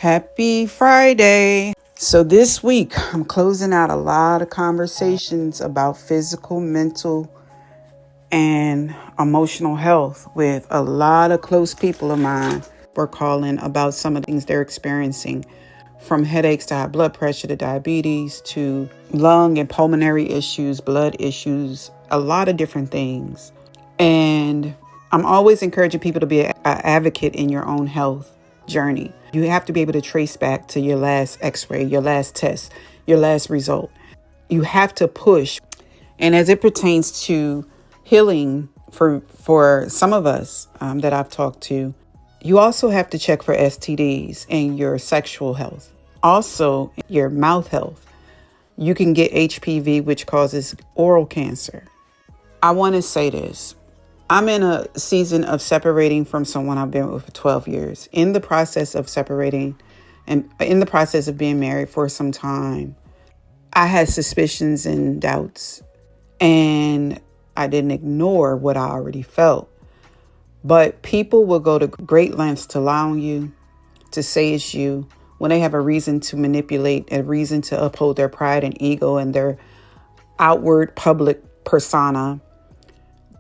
Happy Friday. So this week, I'm closing out a lot of conversations about physical, mental, and emotional health with a lot of close people of mine. We're calling about some of the things they're experiencing, from headaches to high blood pressure to diabetes to lung and pulmonary issues, blood issues, a lot of different things. And I'm always encouraging people to be an advocate in your own health journey. You have to be able to trace back to your last x-ray, your last test, your last result. You have to push. And as it pertains to healing for some of us that I've talked to, you also have to check for STDs and your sexual health. Also, your mouth health. You can get HPV, which causes oral cancer. I want to say this. I'm in a season of separating from someone I've been with for 12 years. In the process of separating and in the process of being married for some time, I had suspicions and doubts, and I didn't ignore what I already felt. But people will go to great lengths to lie on you, to say it's you, when they have a reason to manipulate, a reason to uphold their pride and ego and their outward public persona,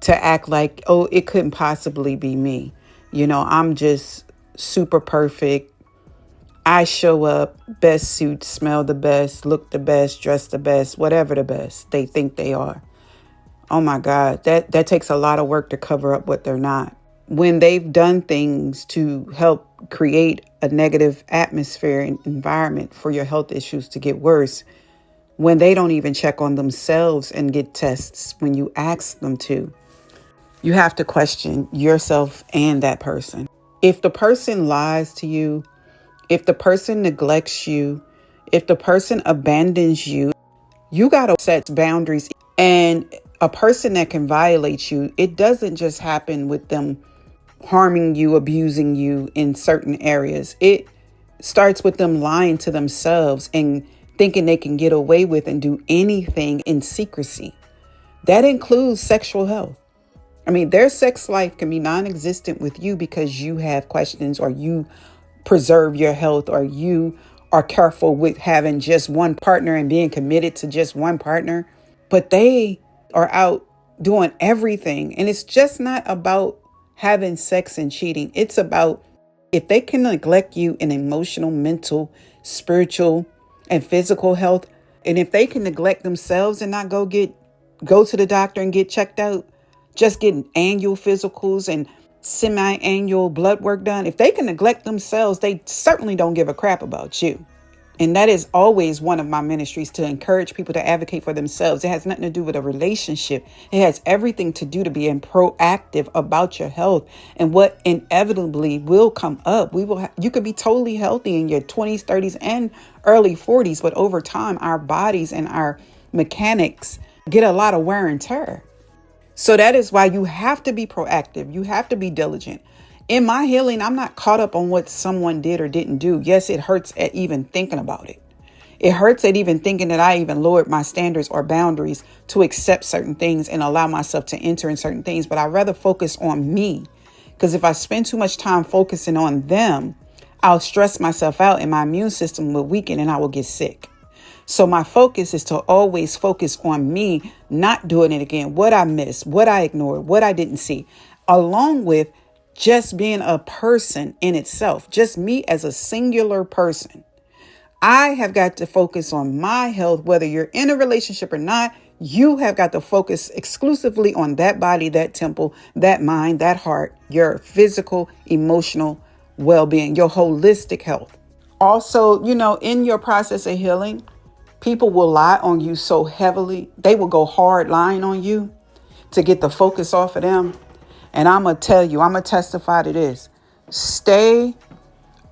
to act like, oh, it couldn't possibly be me. I'm just super perfect. I show up, best suit, smell the best, look the best, dress the best, whatever the best they think they are. Oh my God, that takes a lot of work to cover up what they're not. When they've done things to help create a negative atmosphere and environment for your health issues to get worse, when they don't even check on themselves and get tests when you ask them to, you have to question yourself and that person. If the person lies to you, if the person neglects you, if the person abandons you, you got to set boundaries. And a person that can violate you, it doesn't just happen with them harming you, abusing you in certain areas. It starts with them lying to themselves and thinking they can get away with and do anything in secrecy. That includes sexual health. Their sex life can be non-existent with you because you have questions, or you preserve your health, or you are careful with having just one partner and being committed to just one partner. But they are out doing everything. And it's just not about having sex and cheating. It's about, if they can neglect you in emotional, mental, spiritual, and physical health, and if they can neglect themselves and not go to the doctor and get checked out, just getting annual physicals and semi-annual blood work done. If they can neglect themselves, they certainly don't give a crap about you. And that is always one of my ministries, to encourage people to advocate for themselves. It has nothing to do with a relationship. It has everything to do to being proactive about your health and what inevitably will come up. You could be totally healthy in your 20s, 30s, and early 40s, but over time, our bodies and our mechanics get a lot of wear and tear. So that is why you have to be proactive. You have to be diligent. In my healing, I'm not caught up on what someone did or didn't do. Yes, it hurts at even thinking about it. It hurts at even thinking that I even lowered my standards or boundaries to accept certain things and allow myself to enter in certain things. But I'd rather focus on me, because if I spend too much time focusing on them, I'll stress myself out and my immune system will weaken and I will get sick. So my focus is to always focus on me, not doing it again, what I missed, what I ignored, what I didn't see, along with just being a person in itself, just me as a singular person. I have got to focus on my health, whether you're in a relationship or not. You have got to focus exclusively on that body, that temple, that mind, that heart, your physical, emotional well-being, your holistic health. Also, in your process of healing, people will lie on you so heavily. They will go hard lying on you to get the focus off of them. And I'm going to tell you, I'm going to testify to this. Stay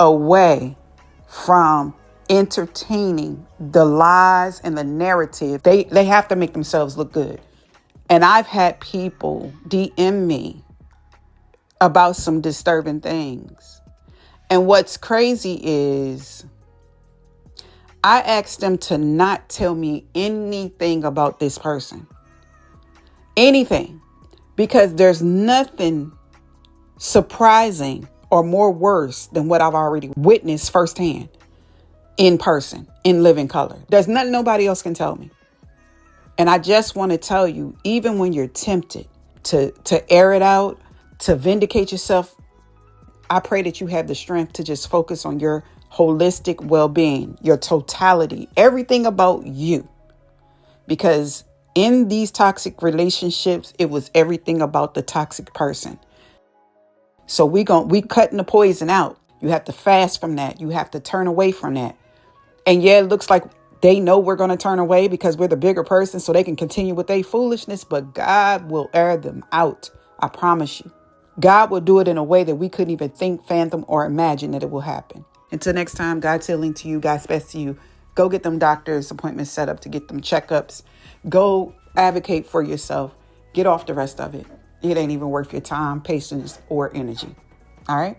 away from entertaining the lies and the narrative. They have to make themselves look good. And I've had people DM me about some disturbing things. And what's crazy is I asked them to not tell me anything about this person. Anything. Because there's nothing surprising or more worse than what I've already witnessed firsthand in person, in living color. There's nothing nobody else can tell me. And I just want to tell you, even when you're tempted to air it out, to vindicate yourself, I pray that you have the strength to just focus on your holistic well-being, your totality, everything about you. Because in these toxic relationships, it was everything about the toxic person. So we cutting the poison out. You have to fast from that. You have to turn away from that. And yeah, it looks like they know we're going to turn away because we're the bigger person so they can continue with their foolishness. But God will air them out. I promise you. God will do it in a way that we couldn't even think, fathom, or imagine that it will happen. Until next time, God's healing to you. God's best to you. Go get them doctor's appointments set up to get them checkups. Go advocate for yourself. Get off the rest of it. It ain't even worth your time, patience, or energy. All right?